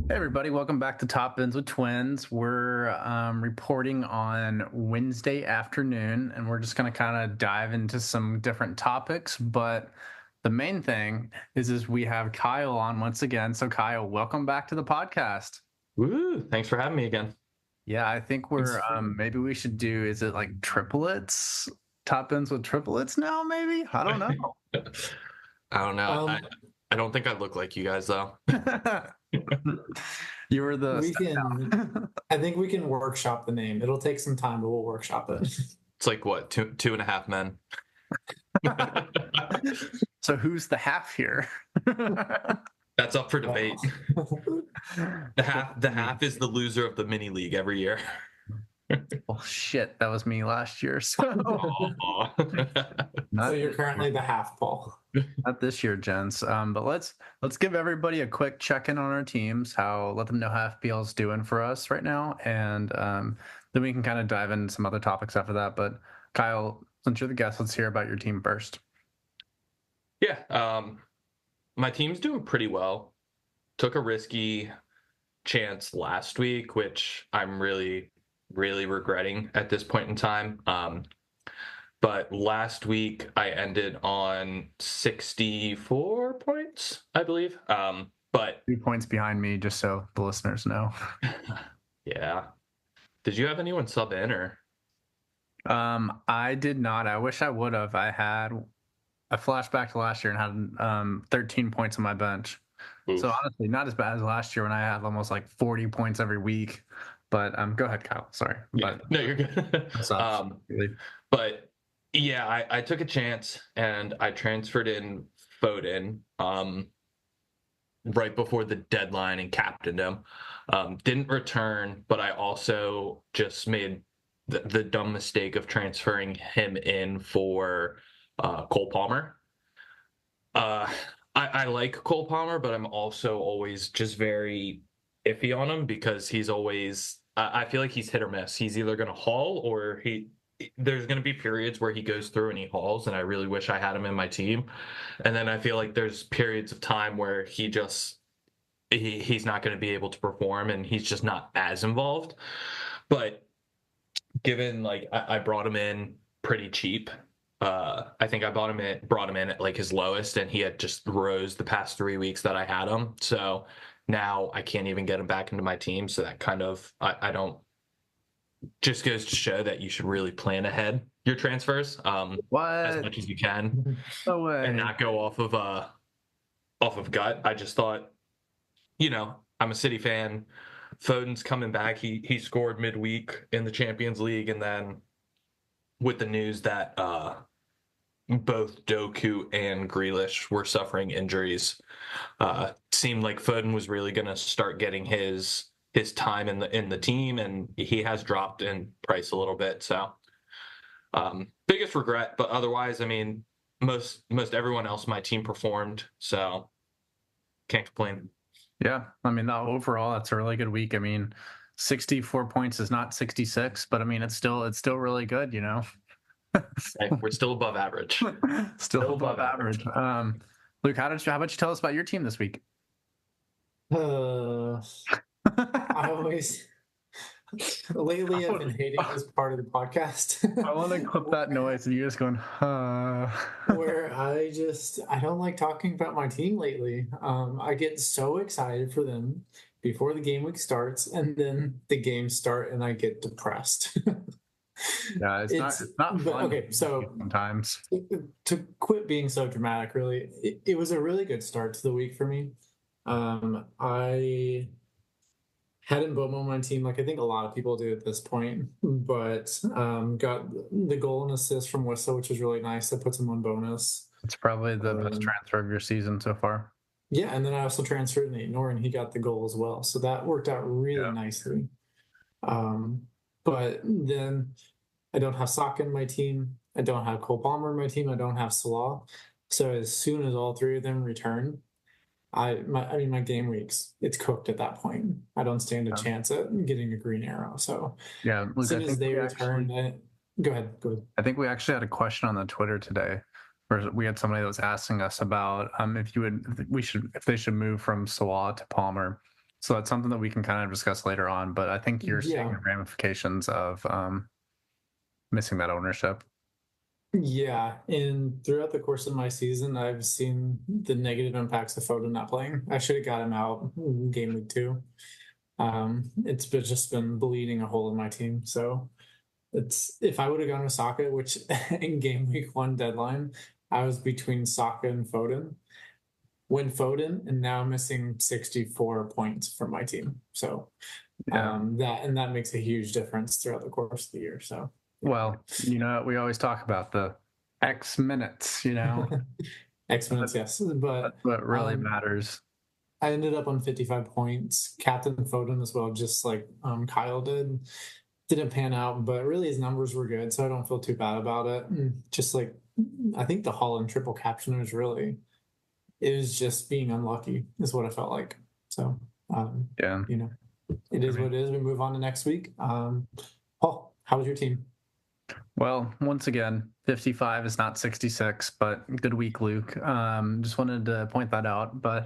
Hey everybody, welcome back to Top Ends with Twins. We're reporting on Wednesday afternoon, and we're just going to kind of dive into some different topics. But the main thing is we have Kyle on once again. So Kyle, welcome back to the podcast. Woo! Thanks for having me again. Yeah, I think we're maybe we should do, is it like triplets? Top Ends with triplets now, maybe? I don't know. I don't know. I, Um, I don't think I look like you guys though. You were the we step can. down. I think we can workshop the name. It'll take some time, but we'll workshop it. It's like what, two and a half men. So who's the half here? That's up for debate. The half is the loser of the mini league every year. Well, shit, that was me last year. So So you're currently the half, Paul. not this year, gents. But let's give everybody a quick check-in on our teams. Let them know how FPL is doing for us right now, and then we can kind of dive into some other topics after that. But Kyle, since you're the guest, let's hear about your team first. Yeah, my team's doing pretty well. Took a risky chance last week, which I'm really, really regretting at this point in time. But last week I ended on 64 points, I believe. But 2 points behind me, just so the listeners know. yeah. Did you have anyone sub in or? I did not. I wish I would have. I flashed back to last year and had 13 points on my bench. Oof. So honestly, not as bad as last year when I had almost like 40 points every week. But go ahead, Kyle. Sorry. Yeah, But no, you're good. But yeah, I took a chance and I transferred in Foden right before the deadline and captained him. Didn't return, but I also just made the dumb mistake of transferring him in for Cole Palmer. I like Cole Palmer, but I'm also always just very iffy on him because he's always. I feel like he's hit or miss. He's either going to haul or there's going to be periods where he goes through and he hauls, and I really wish I had him in my team. And then I feel like there's periods of time where he's not going to be able to perform, and he's just not as involved. But given like I brought him in pretty cheap. I think I brought him in at like his lowest, and he had just rose the past 3 weeks that I had him. So now I can't even get him back into my team. So that kind of I don't just goes to show that you should really plan ahead your transfers as much as you can, no way. and not go off of gut. I just thought, I'm a City fan. Foden's coming back. He scored midweek in the Champions League, and then with the news that both Doku and Grealish were suffering injuries, seemed like Foden was really going to start getting his time in the team, and he has dropped in price a little bit. So biggest regret, but otherwise, I mean, most everyone else in my team performed, so can't complain. Yeah, I mean, overall, that's a really good week. I mean, 64 points is not 66, but I mean, it's still really good, Hey, we're still above average. Still above average. Luke, how about you tell us about your team this week? I always lately I've been hating this part of the podcast. I want to clip that noise of you just going, where I don't like talking about my team lately. I get so excited for them before the game week starts, and then the games start and I get depressed. Yeah, it's not fun. Okay, so sometimes to quit being so dramatic, really, it was a really good start to the week for me. I had Mboma on my team, like I think a lot of people do at this point, but got the goal and assist from Wissa, which was really nice. That puts him on bonus. It's probably the best transfer of your season so far. Yeah, and then I also transferred Nate Nor, and he got the goal as well. So that worked out really nicely. But then I don't have Saka in my team. I don't have Cole Palmer in my team. I don't have Salah. So as soon as all three of them return, my game weeks, it's cooked at that point. I don't stand a chance at getting a green arrow. So yeah, Luke, as soon as they return, go ahead. I think we actually had a question on the Twitter today where we had somebody that was asking us about if they should move from Salah to Palmer. So that's something that we can kind of discuss later on. But I think you're seeing Yeah. the ramifications of missing that ownership. Yeah, and throughout the course of my season, I've seen the negative impacts of Foden not playing. I should have got him out in game week 2. Just been bleeding a hole in my team. So it's if I would have gone with Saka, which in game week 1 deadline, I was between Saka and Foden. Went Foden, and now I'm missing 64 points from my team. So Yeah. that makes a huge difference throughout the course of the year. So yeah. Well, we always talk about the X minutes, X minutes, yes. But that's what really um, matters. I ended up on 55 points, captain Foden as well, just like Kyle did. Didn't pan out, but really his numbers were good, so I don't feel too bad about it. And just like I think the Holland triple caption was really, it was just being unlucky, is what I felt like. So, Yeah. you know, it is what it is. We move on to next week. Paul, how was your team? Well, once again, 55 is not 66, but good week, Luke. Just wanted to point that out. But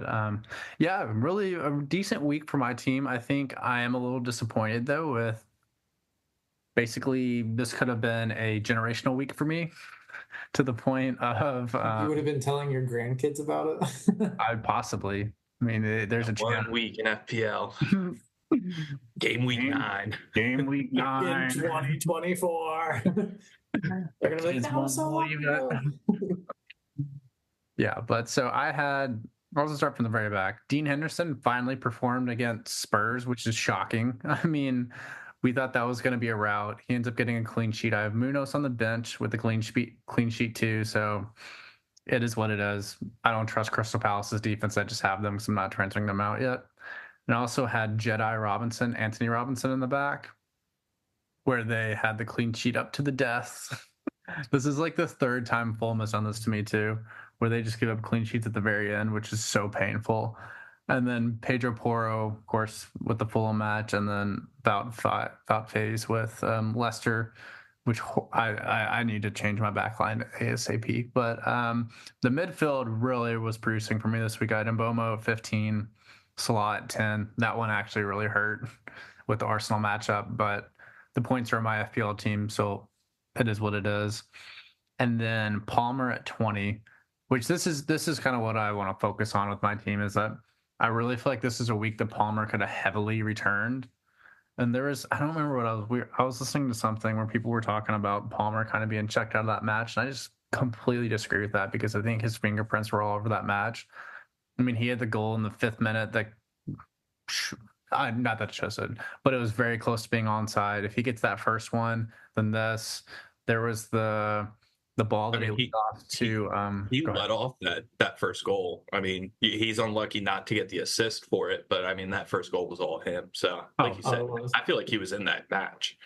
yeah, really a decent week for my team. I think I am a little disappointed, though, with basically this could have been a generational week for me to the point of You would have been telling your grandkids about it. I possibly, I mean, there's a chance. 1 week in FPL, game week game, 9. game week In 9. 2024. They're gonna be like, Kids that was won't so long believe it. ago. Yeah, but so I'll just start from the very back. Dean Henderson finally performed against Spurs, which is shocking. I mean, we thought that was going to be a rout. He ends up getting a clean sheet. I have Munoz on the bench with a clean sheet too. So it is what it is. I don't trust Crystal Palace's defense. I just have them because I'm not transferring them out yet. And I also had Anthony Robinson in the back, where they had the clean sheet up to the death. This is like the third time Fulham has done this to me too, where they just give up clean sheets at the very end, which is so painful. And then Pedro Porro, of course, with the Fulham match, and then bout phase with Leicester, which I need to change my backline ASAP. But the midfield really was producing for me this week. I had Mbomo at 15, Salah at 10. That one actually really hurt with the Arsenal matchup, but the points are on my FPL team, so it is what it is. And then Palmer at 20, which this is kind of what I want to focus on with my team, is that I really feel like this is a week that Palmer could have heavily returned. And I don't remember what I was listening to something where people were talking about Palmer kind of being checked out of that match. And I just completely disagree with that because I think his fingerprints were all over that match. I mean, he had the goal in the 5th minute that not that it should, but it was very close to being onside. If he gets that first one, then there was the ball I that he mean, lead off to. he Go ahead. let off that first goal. I mean, he's unlucky not to get the assist for it, but I mean that first goal was all him. So, like you Oh, said, It was. I feel like he was in that match.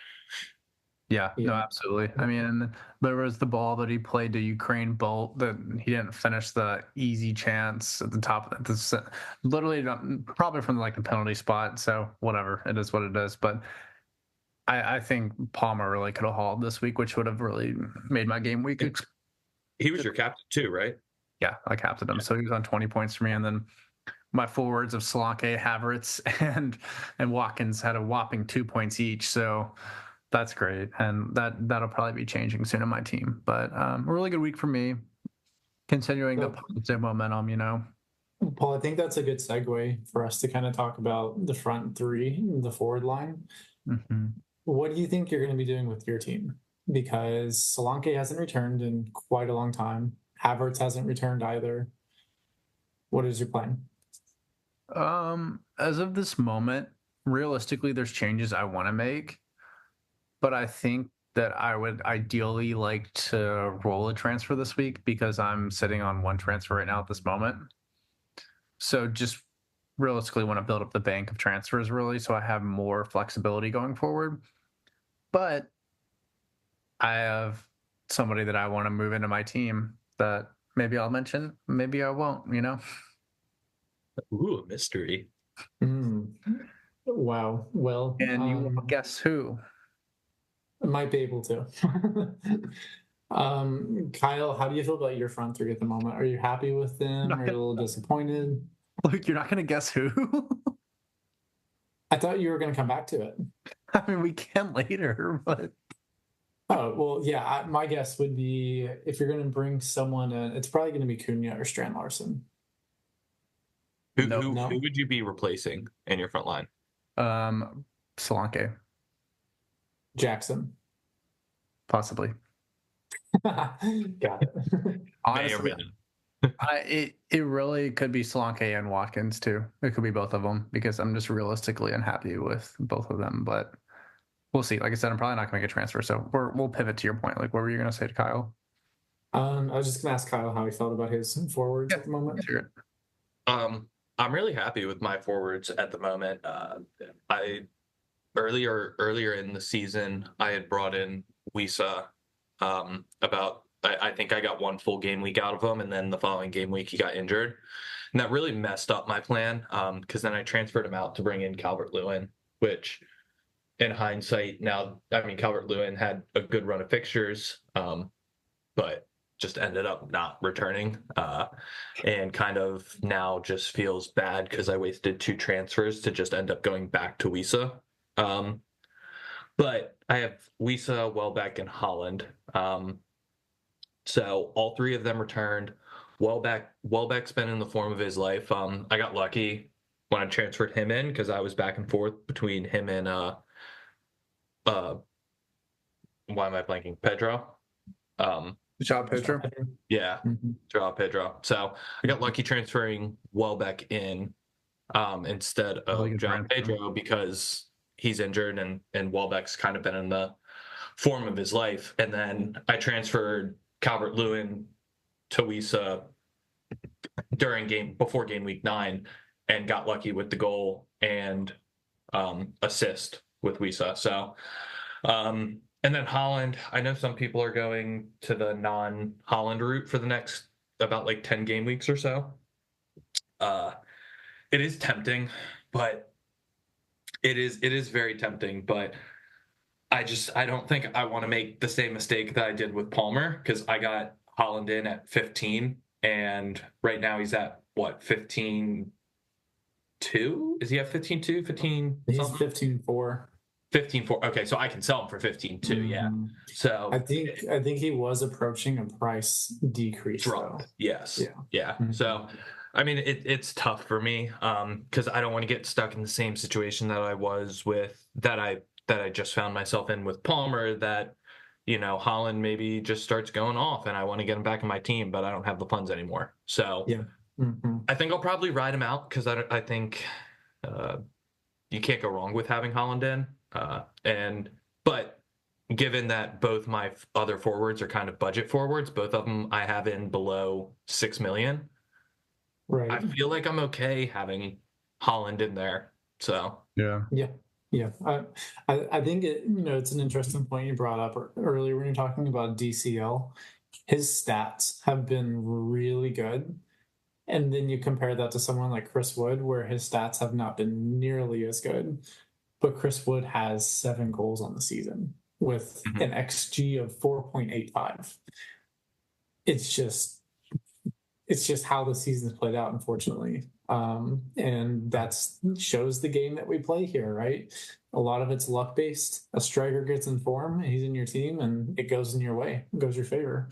yeah, no, Yeah. absolutely. I mean, there was the ball that he played to Ukraine Bolt that he didn't finish the easy chance at the top of literally probably from like the penalty spot. So whatever, it is what it is. But I think Palmer really could have hauled this week, which would have really made my game week. And he was your captain too, right? Yeah, I captained him, so he was on 20 points for me, and then my forwards of Solanke, Havertz, and Watkins had a whopping 2 points each. So that's great, and that'll probably be changing soon in my team. But a really good week for me, continuing the So, positive momentum. Paul, I think that's a good segue for us to kind of talk about the front three, the forward line. Mm-hmm. What do you think you're going to be doing with your team? Because Solanke hasn't returned in quite a long time. Havertz hasn't returned either. What is your plan? As of this moment, realistically, there's changes I want to make, but I think that I would ideally like to roll a transfer this week because I'm sitting on one transfer right now at this moment. So just realistically want to build up the bank of transfers really so I have more flexibility going forward. But I have somebody that I want to move into my team that maybe I'll mention, maybe I won't. Ooh, a mystery. Mm. Wow. Well, And you will guess who? I might be able to. Kyle, how do you feel about your front three at the moment? Are you happy with them? Are you a little disappointed? Luke, you're not going to guess who? I thought you were going to come back to it. I mean, we can later, but Oh, well, yeah, my guess would be if you're going to bring someone in, it's probably going to be Cunha or Strand Larson. Who no. who No? who would you be replacing in your front line? Solanke, Jackson. possibly. Got it. May or Honestly, may not. it really could be Solanke and Watkins too. It could be both of them because I'm just realistically unhappy with both of them. But we'll see. Like I said, I'm probably not going to make a transfer, so we'll pivot to your point. Like, what were you going to say to Kyle? I was just going to ask Kyle how he felt about his forwards at the moment. Sure. I'm really happy with my forwards at the moment. I earlier in the season, I had brought in Wisa. I think I got one full game week out of him, and then the following game week he got injured, and that really messed up my plan. Because then I transferred him out to bring in Calvert-Lewin, which, in hindsight, now I mean Calvert-Lewin had a good run of fixtures, but just ended up not returning, and kind of now just feels bad because I wasted 2 transfers to just end up going back to Wisa. But I have Wisa, Welbeck, and Holland. So all 3 of them returned. Welbeck's been in the form of his life. I got lucky when I transferred him in because I was back and forth between him and why am I blanking? Pedro. Good job, Pedro. Yeah, Mhm. Joao Pedro. So I got lucky transferring Welbeck in instead Really of good Joao transfer. Pedro because he's injured and Welbeck's kind of been in the form of his life. And then I transferred Calvert-Lewin to Wisa before game week 9 and got lucky with the goal and assist with Wisa. So and then Holland, I know some people are going to the non-Holland route for the next about like 10 game weeks or so. It is tempting, but it is very tempting, but I don't think I want to make the same mistake that I did with Palmer because I got Holland in at 15 and right now he's at what, 15.2? Is he at 15.2? 15 He's something? 15-4. 15.4. Okay, so I can sell him for 15.2, yeah. Mhm. So I think he was approaching a price decrease drop. though. Yes. Yeah. Mhm. So I mean it's tough for me because I don't want to get stuck in the same situation that I was with that I just found myself in with Palmer, that Holland maybe just starts going off and I want to get him back in my team, but I don't have the funds anymore. So Yeah. Mm-hmm. I think I'll probably ride him out because I think you can't go wrong with having Holland in. But given that both my other forwards are kind of budget forwards, both of them I have in below 6 million. Right. I feel like I'm okay having Holland in there. So Yeah. Yeah. I think it's an interesting point you brought up earlier when you're talking about DCL. His stats have been really good. And then you compare that to someone like Chris Wood, where his stats have not been nearly as good. But Chris Wood has 7 goals on the season with an XG of 4.85. It's just how the season's played out, unfortunately. And that's shows the game that we play here, right? A lot of it's luck based. A striker gets in form, he's in your team, and it goes in your way, it goes your favor.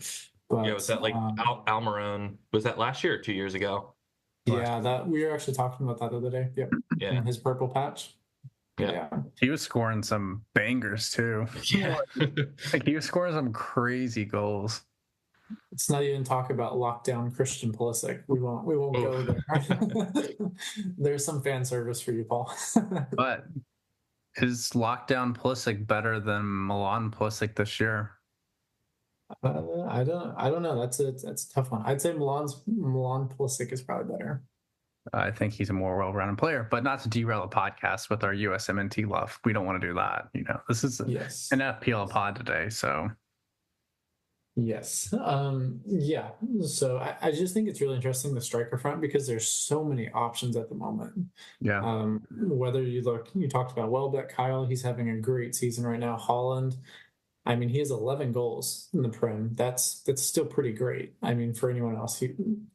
But yeah, was that like Almiron? Was that last year or 2 years ago? yeah, that we were actually talking about that the other day. Yep. Yeah. His purple patch. Yeah. He was scoring some bangers too. Yeah. Like he was scoring some crazy goals. Let's not even talk about lockdown Christian Pulisic. We won't go there. There's some fan service for you, Paul. But is lockdown Pulisic better than Milan Pulisic this year? I don't know. That's a tough one. I'd say Milan Pulisic is probably better. I think he's a more well-rounded player, but not to derail a podcast with our USMNT love. We don't want to do that. This is Yes. an FPL pod today, so Yes. Yeah. So I just think it's really interesting, the striker front, because there's so many options at the moment. yeah. Whether you talked about Welbeck, Kyle, he's having a great season right now. Holland, I mean, he has 11 goals in the Prem. That's still pretty great. I mean, for anyone else,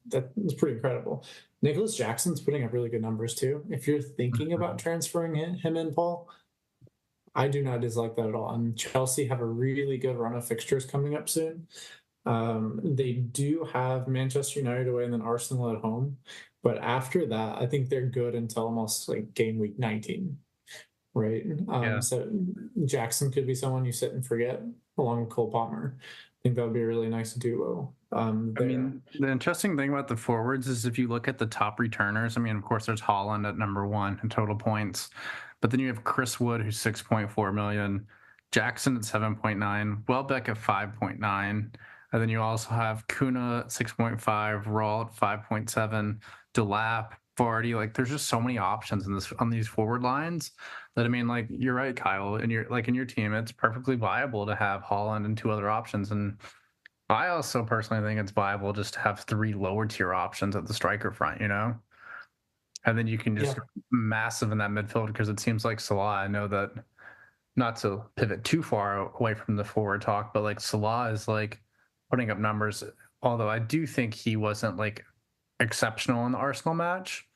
that's pretty incredible. Nicholas Jackson's putting up really good numbers too. If you're thinking about transferring him in, Paul, I do not dislike that at all. And Chelsea have a really good run of fixtures coming up soon. They do have Manchester United away and then Arsenal at home. But after that, I think they're good until almost like game week 19, right? Yeah. So Jackson could be someone you sit and forget along with Cole Palmer. I think that would be a really nice duo. I mean, the interesting thing about the forwards is if you look at the top returners, I mean, of course, there's Holland at number 1 in total points, but then you have Chris Wood, who's 6.4 million, Jackson at 7.9, Welbeck at 5.9, and then you also have Kuna at 6.5, Raw at 5.7, Delap, Vardy. Like, there's just so many options in this on these forward lines that, I mean, like, you're right, Kyle, and you're like in your team, it's perfectly viable to have Holland and 2 other options. And I also personally think it's viable just to have 3 lower tier options at the striker front, and then you can just go massive in that midfield, because it seems like Salah, I know that, not to pivot too far away from the forward talk, but like Salah is like putting up numbers, although I do think he wasn't like exceptional in the Arsenal match.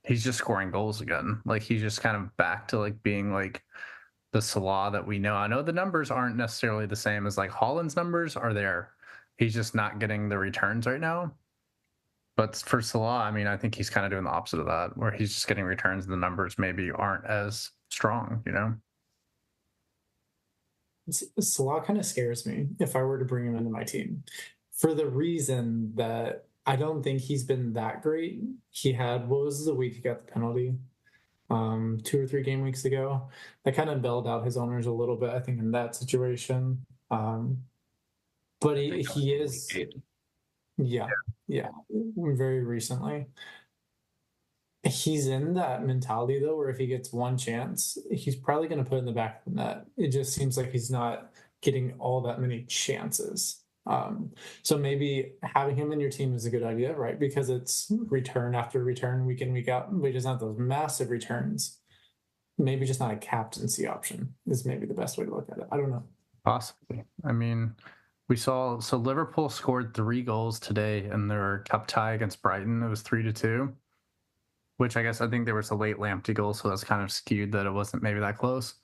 He's just scoring goals again. Like, he's just kind of back to like being like the Salah that we know. I know the numbers aren't necessarily the same as like Holland's numbers are there. He's just not getting the returns right now. But for Salah, I mean, I think he's kind of doing the opposite of that, where he's just getting returns and the numbers maybe aren't as strong. Salah kind of scares me if I were to bring him into my team, for the reason that I don't think he's been that great. He had, what was the week he got the penalty? 2 or 3 game weeks ago. That kind of bailed out his owners a little bit, I think, in that situation. But he is, yeah, very recently. He's in that mentality though, where if he gets one chance, he's probably going to put it in the back of the net. It just seems like he's not getting all that many chances. So maybe having him in your team is a good idea, right? Because it's return after return, week in, week out. We just have those massive returns. Maybe just not a captaincy option is maybe the best way to look at it. I don't know. Possibly. I mean, we saw, so Liverpool scored 3 goals today in their cup tie against Brighton. It was 3-2, which I think there was a late Lamptey goal, so that's kind of skewed that it wasn't maybe that close.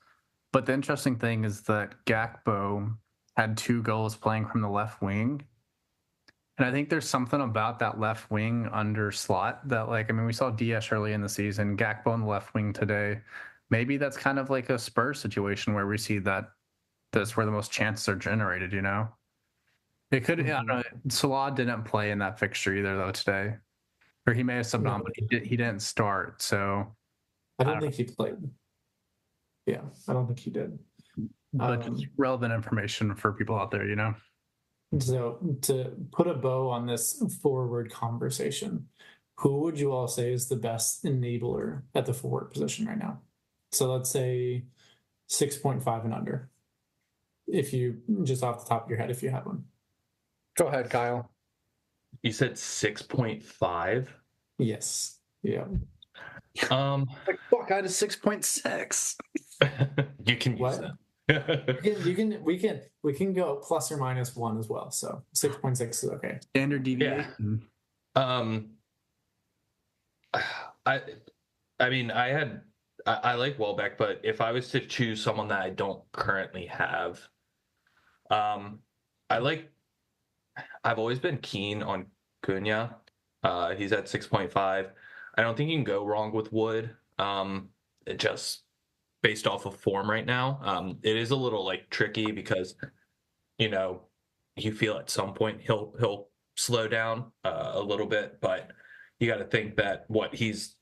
But the interesting thing is that Gakpo had 2 goals playing from the left wing. And I think there's something about that left wing under Slot that, like, I mean, we saw Diaz early in the season, Gakpo on the left wing today. Maybe that's kind of like a Spurs situation where we see that that's where the most chances are generated, It could, I don't know, Salah didn't play in that fixture either, though, today. Or he may have subbed on, but he didn't start, so. I don't think he played. Yeah, I don't think he did. But just relevant information for people out there, So to put a bow on this forward conversation, who would you all say is the best enabler at the forward position right now? So let's say 6.5 and under. If you just off the top of your head, if you have one. Go ahead, Kyle. You said 6.5? Yes. Yeah. Like, fuck, I had a 6.6. You can use that. We can go plus or minus 1 as well. So 6.6 is okay. Standard deviation. Yeah. I mean, I like Welbeck, but if I was to choose someone that I don't currently have, I've always been keen on Cunha. He's at 6.5. I don't think you can go wrong with Wood. Just based off of form right now. It is a little like tricky because, you feel at some point he'll slow down a little bit, but you got to think that he's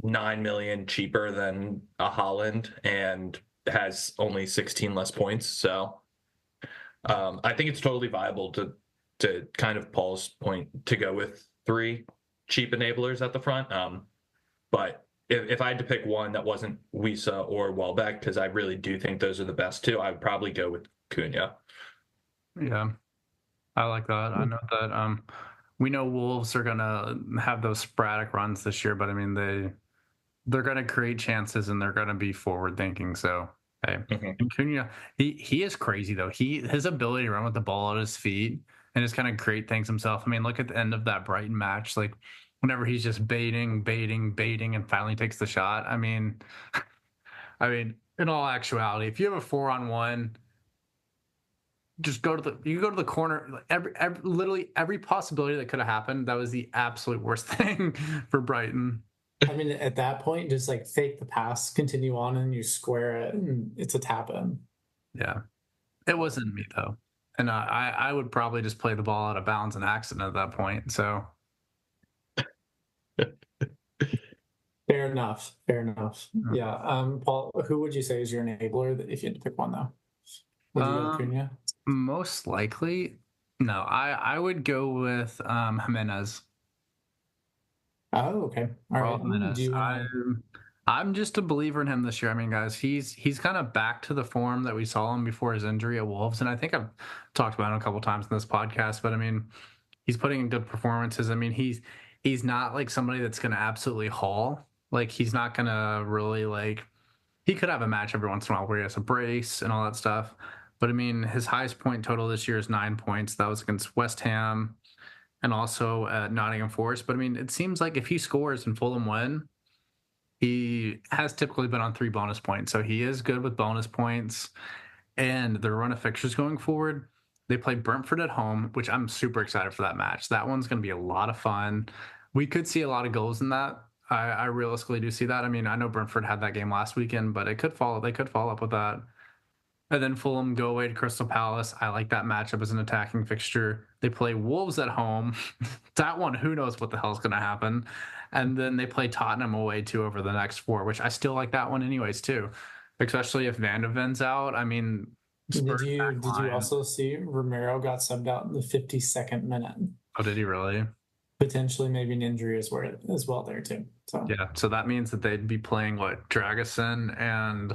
9 million cheaper than a Holland and has only 16 less points. So I think it's totally viable to kind of Paul's point to go with 3 cheap enablers at the front. But if I had to pick one that wasn't Wisa or Welbeck, because I really do think those are the best 2, I would probably go with Cunha. Yeah, I like that. I know that we know Wolves are gonna have those sporadic runs this year, but I mean they're gonna create chances and they're gonna be forward thinking. So hey, and Cunha, he is crazy though. His ability to run with the ball at his feet and just kind of create things himself. I mean, look at the end of that Brighton match. Like, whenever he's just baiting, and finally takes the shot. I mean, in all actuality, if you have a 4-on-1, just you go to the corner. Literally every possibility that could have happened, that was the absolute worst thing for Brighton. I mean, at that point, just like fake the pass, continue on, and you square it, and it's a tap in. Yeah, it wasn't me though, and I would probably just play the ball out of bounds and accident at that point. So Fair enough. Fair enough. mm. Yeah. Paul, who would you say is your enabler if you had to pick one though? Would you go with Cunha? Most likely, no. I would go with Jimenez. Oh, okay. All right. Jimenez. Do you want I'm just a believer in him this year. I mean, guys, he's kind of back to the form that we saw him before his injury at Wolves, and I think I've talked about him a couple times in this podcast. But I mean, he's putting in good performances. I mean, he's not like somebody that's going to absolutely haul. Like he's not going to really like. He could have a match every once in a while where he has a brace and all that stuff. But I mean, his highest point total this year is 9 points. That was against West Ham and also at Nottingham Forest. But I mean, it seems like if he scores and Fulham win, he has typically been on 3 bonus points. So he is good with bonus points. And their run of fixtures going forward, they play Brentford at home, which I'm super excited for that match. That one's going to be a lot of fun. We could see a lot of goals in that. I realistically do see that. I mean, I know Brentford had that game last weekend, but it could follow. They could follow up with that. And then Fulham go away to Crystal Palace. I like that matchup as an attacking fixture. They play Wolves at home. That one, who knows what the hell's going to happen. And then they play Tottenham away too over the next 4, which I still like that one anyways too, especially if Van de Ven's out. I mean, Spurs did you also see Romero got subbed out in the 52nd minute? Oh, did he really? Potentially maybe an injury as well there too. So yeah, so that means that they'd be playing what, Dragusin and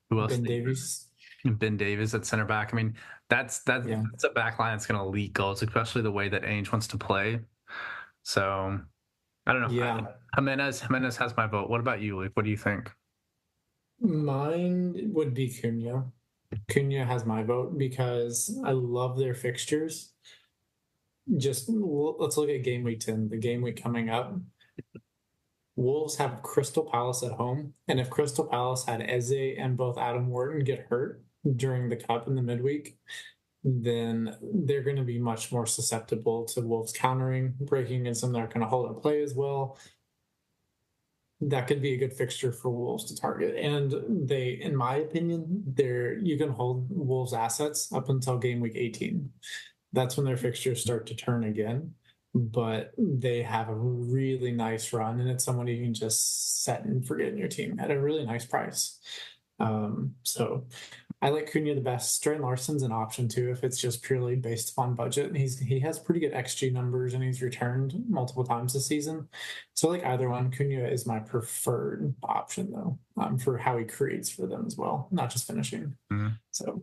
who else? Ben Davies. Ben Davies at center back. I mean, that's a back line that's going to leak goals, especially the way that Ainge wants to play. So I don't know. Yeah, Jimenez has my vote. What about you, Luke? What do you think? mine would be Cunha. Cunha has my vote because I love their fixtures. Just let's look at game week 10, the game week coming up. Wolves have Crystal Palace at home, and if Crystal Palace had Eze and both Adam Wharton get hurt during the cup in the midweek, then they're going to be much more susceptible to Wolves countering, breaking in some. They're going to hold up play as well. That could be a good fixture for Wolves to target. And they, in my opinion, you can hold Wolves assets up until game week 18. That's when their fixtures start to turn again. But they have a really nice run, and it's someone you can just set and forget in your team at a really nice price. So I like Cunha the best. Strain Larson's an option too if it's just purely based upon budget. He has pretty good XG numbers and he's returned multiple times this season. So like either one, Cunha is my preferred option though, for how he creates for them as well, not just finishing. Mm-hmm. So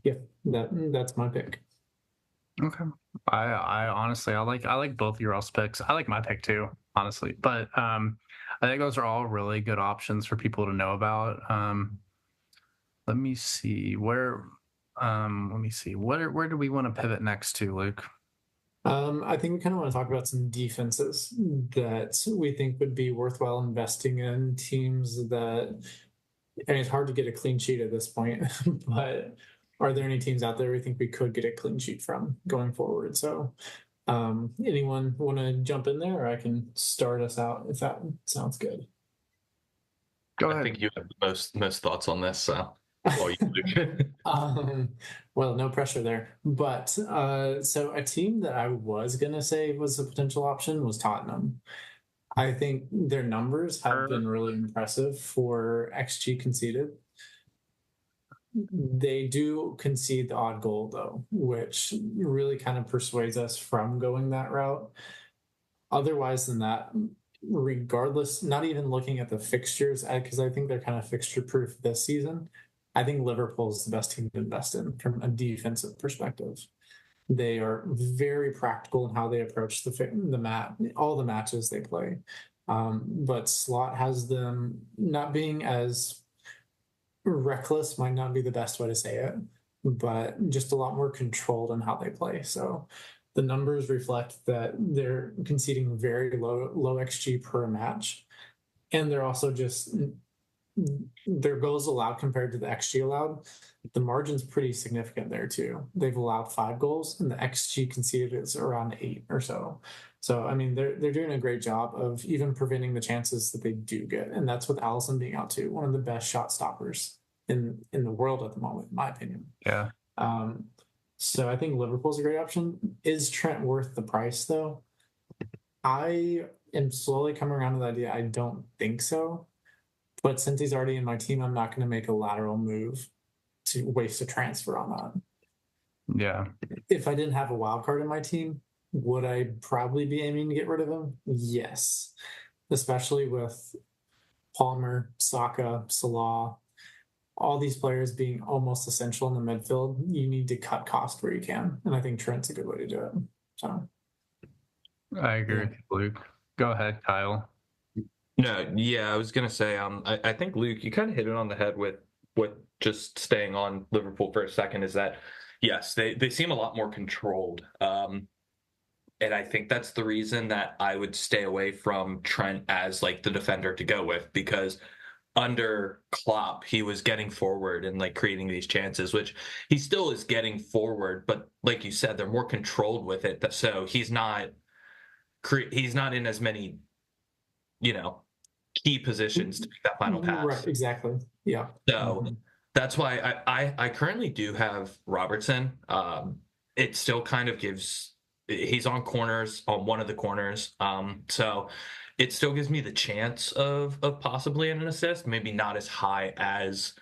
yeah, that's my pick. Okay. I honestly I like both your else picks. I like my pick too, honestly. But I think those are all really good options for people to know about. Let me see where do we want to pivot next to, Luke? I think we kind of want to talk about some defenses that we think would be worthwhile investing in, teams that, and it's hard to get a clean sheet at this point, but are there any teams out there we think we could get a clean sheet from going forward? So anyone want to jump in there, or I can start us out if that sounds good. Go ahead. I think you have the most thoughts on this. So. Well, no pressure there. But so a team that I was gonna say was a potential option was Tottenham. I think their numbers have been really impressive for XG conceded. They do concede the odd goal though, which really kind of persuades us from going that route. Otherwise than that, regardless, not even looking at the fixtures, because I think they're kind of fixture proof this season. I think Liverpool is the best team to invest in from a defensive perspective. They are very practical in how they approach all the matches they play. But Slot has them not being as reckless, might not be the best way to say it, but just a lot more controlled in how they play. So the numbers reflect that they're conceding very low XG per match, and they're also just their goals allowed compared to the XG allowed. The margin's pretty significant there too. They've allowed 5 goals, and the XG conceded is around 8 or so. So I mean, they're doing a great job of even preventing the chances that they do get, and that's with Allison being out too, one of the best shot stoppers in the world at the moment, in my opinion. Yeah. So I think Liverpool's a great option. Is Trent worth the price though? I am slowly coming around to the idea. I don't think so. But since he's already in my team, I'm not going to make a lateral move to waste a transfer on that. Yeah. If I didn't have a wild card in my team, would I probably be aiming to get rid of him? Yes. Especially with Palmer, Saka, Salah, all these players being almost essential in the midfield. You need to cut cost where you can. And I think Trent's a good way to do it. So I agree with you, Luke. Go ahead, Kyle. No, yeah, I was gonna say, I think Luke, you kind of hit it on the head with just staying on Liverpool for a second. Is that yes, they seem a lot more controlled, and I think that's the reason that I would stay away from Trent as like the defender to go with, because under Klopp he was getting forward and like creating these chances, which he still is getting forward, but like you said, they're more controlled with it. So he's not in as many, key positions to make that final pass. right, exactly. Yeah. So that's why I currently do have Robertson. It still kind of gives, he's on corners, on one of the corners. So it still gives me the chance of possibly an assist, maybe not as high as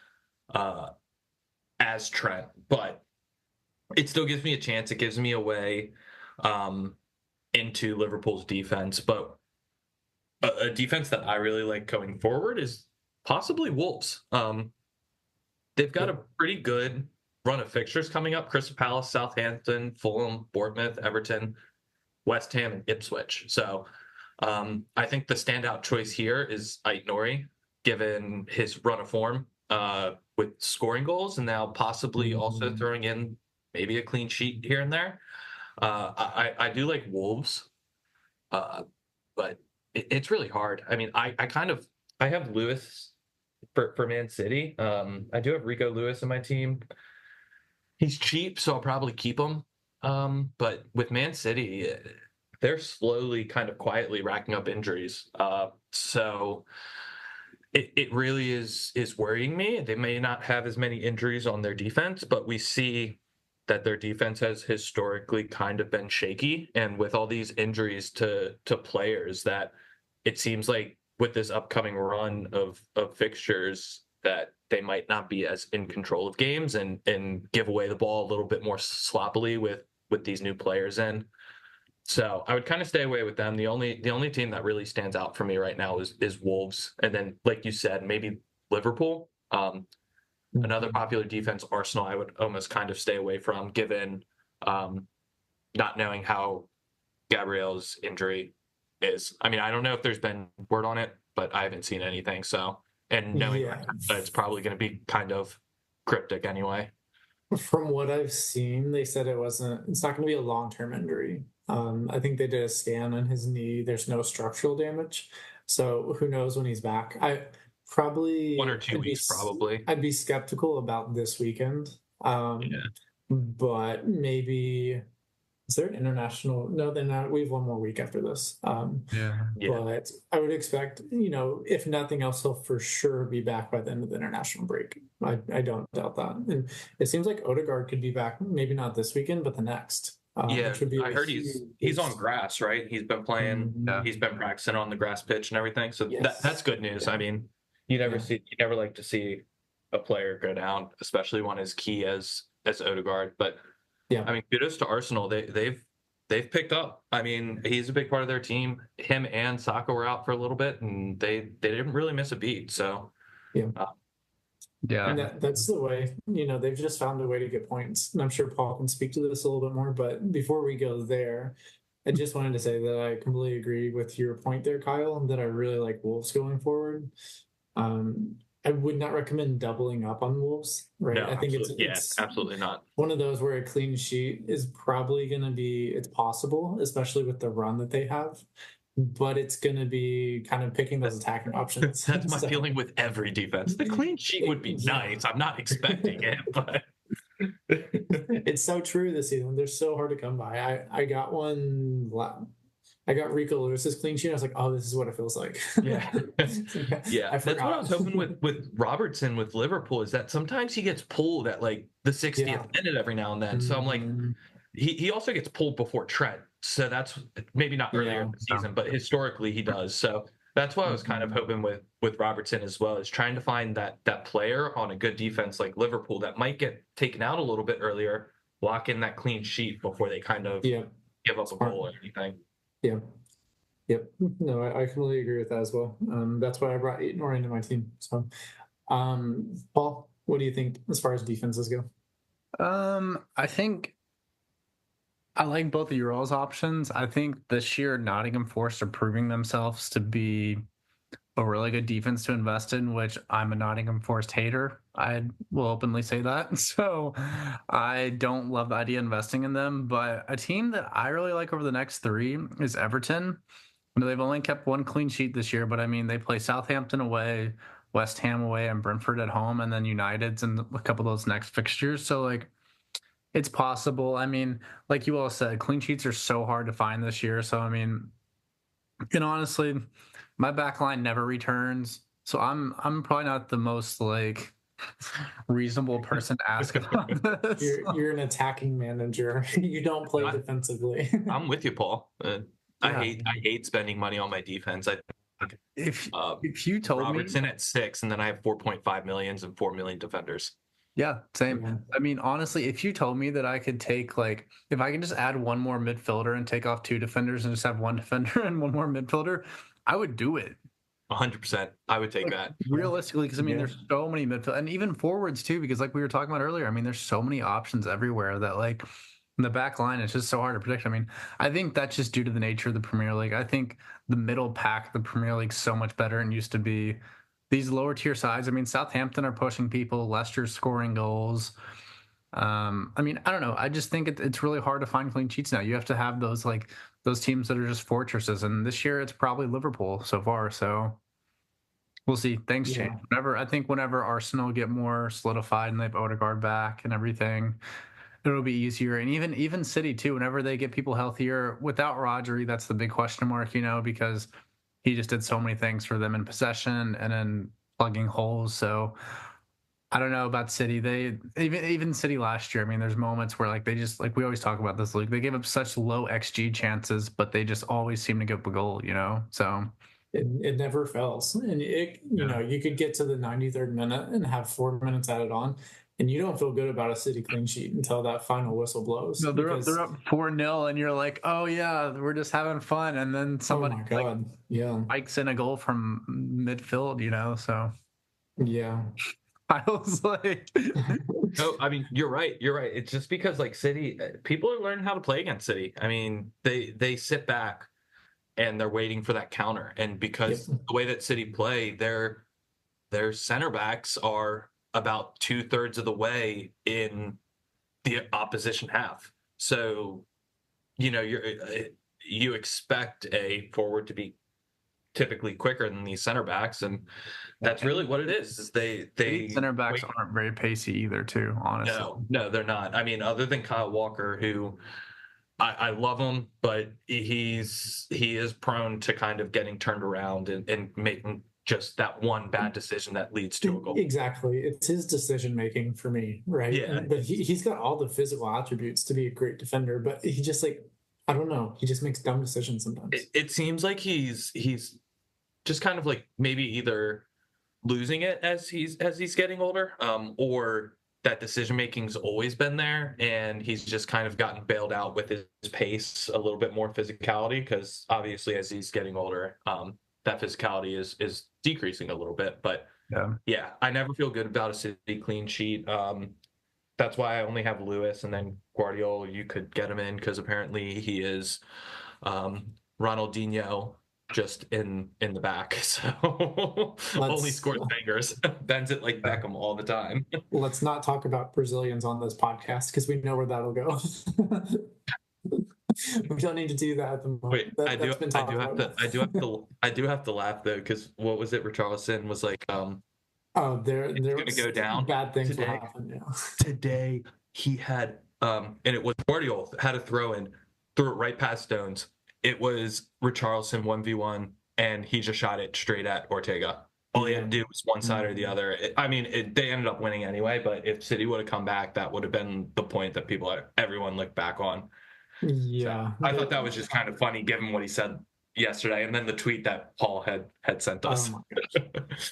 Trent, but it still gives me a chance. It gives me a way into Liverpool's defense. But a defense that I really like going forward is possibly Wolves. They've got a pretty good run of fixtures coming up: Crystal Palace, Southampton, Fulham, Bournemouth, Everton, West Ham, and Ipswich. So I think the standout choice here is Aït-Nouri, given his run of form with scoring goals, and now possibly also throwing in maybe a clean sheet here and there. I do like Wolves, but it's really hard. I mean, I have Lewis for Man City. I do have Rico Lewis in my team. He's cheap, so I'll probably keep him. But with Man City, they're slowly, kind of quietly racking up injuries. So it really is worrying me. They may not have as many injuries on their defense, but we see that their defense has historically kind of been shaky. And with all these injuries to players, that it seems like with this upcoming run of fixtures that they might not be as in control of games and give away the ball a little bit more sloppily with these new players in. So I would kind of stay away with them. The only team that really stands out for me right now is Wolves, and then like you said, maybe Liverpool. Another popular defense, Arsenal, I would almost kind of stay away from, given not knowing how Gabriel's injury is. I mean, I don't know if there's been word on it, but I haven't seen anything. So, and knowing it's probably going to be kind of cryptic anyway. From what I've seen, they said it's not going to be a long-term injury. I think they did a scan on his knee. There's no structural damage. So who knows when he's back? I probably 1 or 2 weeks, probably. I'd be skeptical about this weekend. But maybe, is there an international? No, they're not. We have one more week after this. But I would expect, if nothing else, he'll for sure be back by the end of the international break. I don't doubt that. And it seems like Odegaard could be back, maybe not this weekend, but the next. Which would be I heard he's on grass, right? He's been playing. He's been practicing on the grass pitch and everything. So that's good news. I mean, you never like to see a player go down, especially one as key as Odegaard. But I mean, kudos to Arsenal. They've picked up. I mean, he's a big part of their team. Him and Saka were out for a little bit, and they didn't really miss a beat. So and that's the way. They've just found a way to get points. And I'm sure Paul can speak to this a little bit more. But before we go there, I just wanted to say that I completely agree with your point there, Kyle, and that I really like Wolves going forward. I would not recommend doubling up on Wolves, right? No, I think yeah, it's absolutely not. one of those where a clean sheet is probably going to be, it's possible, especially with the run that they have, but it's going to be kind of picking those attacking options. That's my So, feeling with every defense. The clean sheet would be yeah, nice. I'm not expecting it, but it's so true this season. They're so hard to come by. I got one. I got Rico Lewis's clean sheet. I was like, oh, this is what it feels like. yeah. Yeah, I that's what I forgot. was hoping with Robertson with Liverpool, is that sometimes he gets pulled at like the 60th Yeah. minute every now and then. So I'm like, Mhm. he also gets pulled before Trent. So that's maybe not earlier Yeah. in the season, but historically he does. So that's why I was kind of Mhm. hoping with Robertson as well, is trying to find that player on a good defense like Liverpool that might get taken out a little bit earlier, lock in that clean sheet before they kind of Yeah. give up a Smart. goal or anything. Yeah. Yep. No, I completely agree with that as well. That's why I brought Nor into my team. So, Paul, what do you think as far as defenses go? I think I like both of your all's options. I think this year Nottingham Forest are proving themselves to be a really good defense to invest in, which I'm a Nottingham Forest hater. I will openly say that. So I don't love the idea of investing in them. But a team that I really like over the next three is Everton. I know they've only kept one clean sheet this year, but I mean, they play Southampton away, West Ham away, and Brentford at home, and then United's in a couple of those next fixtures. So, like, it's possible. I mean, like you all said, clean sheets are so hard to find this year. So, I mean, and honestly, my back line never returns. So I'm probably not the most like reasonable person to ask about this. You're an attacking manager. You don't play I, defensively. I'm with you, Paul. Yeah. I hate spending money on my defense. I think If uh, if you told me, Robertson at 6, and then I have 4.5 millions and 4 million defenders. yeah, same. Yeah. I mean, honestly, if you told me that I could take like if I can just add one more midfielder and take off two defenders and just have one defender and one more midfielder, I would do it. 100%. I would take Like that. realistically, because I mean, Yeah. there's so many midfield and even forwards too. Because like we were talking about earlier, I mean, there's so many options everywhere that like in the back line, it's just so hard to predict. I mean, I think that's just due to the nature of the Premier League. I think the middle pack, of the Premier League, so much better and used to be these lower tier sides. I mean, Southampton are pushing people, Leicester's scoring goals. I mean, I don't know. I just think it's really hard to find clean sheets now. You have to have those like those teams that are just fortresses, and this year it's probably Liverpool so far. So we'll see. Things change. Yeah. Whenever Arsenal get more solidified and they have Odegaard back and everything, it'll be easier. And even City too. Whenever they get people healthier, without Rodri, that's the big question mark. Because he just did so many things for them in possession and in plugging holes. So I don't know about City. They even City last year. I mean, there's moments where like they just like we always talk about this league. They give up such low XG chances, but they just always seem to get a goal. So It never fails. And Yeah. you could get to the 93rd minute and have 4 minutes added on, and you don't feel good about a City clean sheet until that final whistle blows. no, they're up Because, they're up 4-0, and you're like, oh yeah, we're just having fun, and then oh somebody my like God. Yeah. spikes in a goal from midfield. So Yeah. I was like, No, I mean, you're right. You're right. It's just because like City, people are learning how to play against City. I mean, they sit back and they're waiting for that counter. And Yep. because the way that City play, their center backs are about 2/3 of the way in the opposition half. So, you expect a forward to be typically quicker than these center backs, and that's really what it is. Is they center backs wait. aren't very pacey either, too. Honestly, No, they're not. I mean, other than Kyle Walker, who I love him, but he is prone to kind of getting turned around and making just that one bad decision that leads to a goal. Exactly. It's his decision making for me, right? Yeah, But he's got all the physical attributes to be a great defender, but he just like, I don't know, he just makes dumb decisions sometimes. it seems like he's just kind of like maybe either losing it as he's getting older, or that decision making's always been there, and he's just kind of gotten bailed out with his pace, a little bit more physicality, because obviously as he's getting older, that physicality is decreasing a little bit. But yeah. yeah, I never feel good about a City clean sheet. That's why I only have Lewis, and then Guardiola. You could get him in because apparently he is um, Ronaldinho just in the back. So only Let's scores bangers, bends it like Beckham all the time. let's not talk about Brazilians on this podcast because we know where that'll go. We don't need to do that at the Wait, moment. That's been I talked do have about to, enough. I do have to laugh though, because what was it? Richarlison was like, Oh, it's there gonna go was down bad things will today. happen. Yeah. Today he had, and it was Guardiola had a throw in, threw it right past Stones. It was Richarlison 1v1, and he just shot it straight at Ortega. All he had to Yeah. do was one side or the Mhm. other. They ended up winning anyway, but if City would have come back, that would have been the point that everyone looked back on. So Yeah. I thought that was just kind of funny given what he said yesterday, and then the tweet that Paul had sent Oh us. my gosh.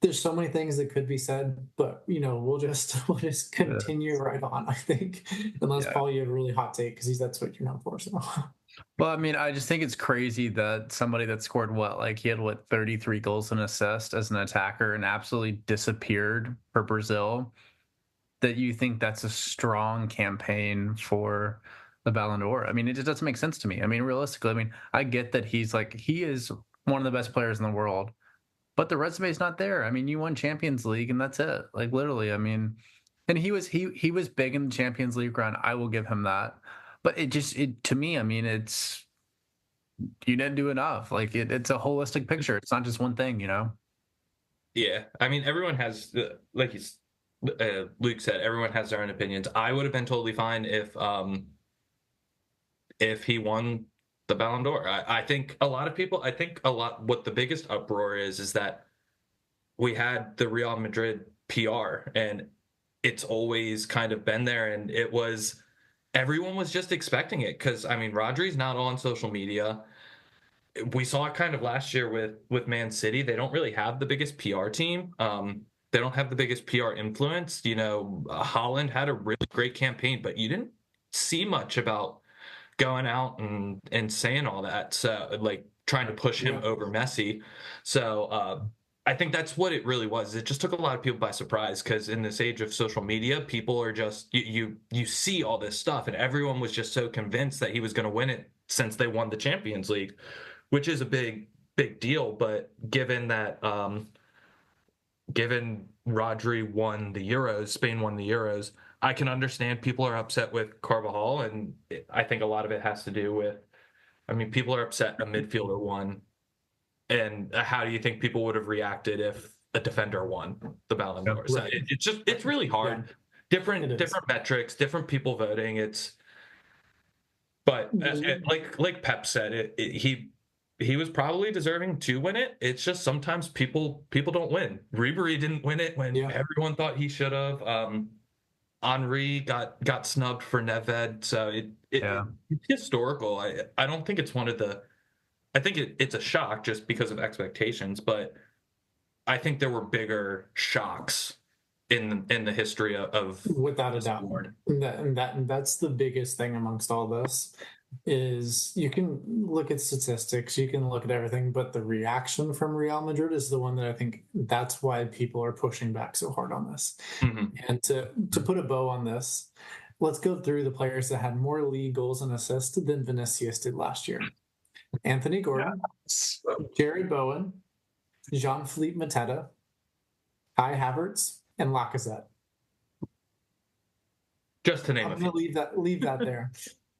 There's so many things that could be said, but we'll just we'll just Yeah. continue right on, I think. Unless Yeah. Paul, you have a really hot take because that's what you're known for. So Well, I mean, I just think it's crazy that somebody that scored he had 33 goals and assists as an attacker and absolutely disappeared for Brazil, that you think that's a strong campaign for the Ballon d'Or. I mean, it just doesn't make sense to me. I mean, realistically, I mean, I get that he is one of the best players in the world, but the resume's not there. I mean, you won Champions League and that's it. Like literally, I mean, and he was big in the Champions League run. I will give him that. But it to me, I mean, it's you didn't do enough. Like it's a holistic picture. It's not just one thing, you know? Yeah, I mean, everyone has, like Luke said, everyone has their own opinions. I would have been totally fine if he won the Ballon d'Or. I think a lot of people. I think a lot. What the biggest uproar is that we had the Real Madrid PR, and it's always kind of been there, and it was everyone was just expecting it because I mean, Rodri's not on social media. We saw it kind of last year with Man City. They don't really have the biggest PR team. They don't have the biggest PR influence. Holland had a really great campaign, but you didn't see much about going out and saying all that. So like trying to push him yeah, over Messi. So I think that's what it really was. It just took a lot of people by surprise because in this age of social media, people are just you see all this stuff, and everyone was just so convinced that he was going to win it since they won the Champions League, which is a big deal. But given Rodri won the Euros, Spain won the Euros, I can understand people are upset with Carvajal, and I think a lot of it has to do with, I mean, people are upset a midfielder won, and how do you think people would have reacted if a defender won the Ballon Yep. d'Or? So right. it's really Yeah, hard. it is. Different metrics, different people voting. But like Pep said, he was probably deserving to win it. It's just sometimes people don't win. Ribery didn't win it when Yeah, everyone thought he should have. Henri got snubbed for Nedved, so Yeah. it's historical. I don't think it's one of the. I think it's a shock just because of expectations, but I think there were bigger shocks in the history of without a this doubt. award. And that's the biggest thing amongst all this is you can look at statistics, you can look at everything, but the reaction from Real Madrid is the one that I think that's why people are pushing back so hard on this. Mm-hmm. And to put a bow on this, let's go through the players that had more league goals and assists than Vinicius did last year. Anthony Gordon, Yes. Jerry Bowen, Jean-Philippe Mateta, Kai Havertz, and Lacazette. Just to name I'm a gonna few. leave that there.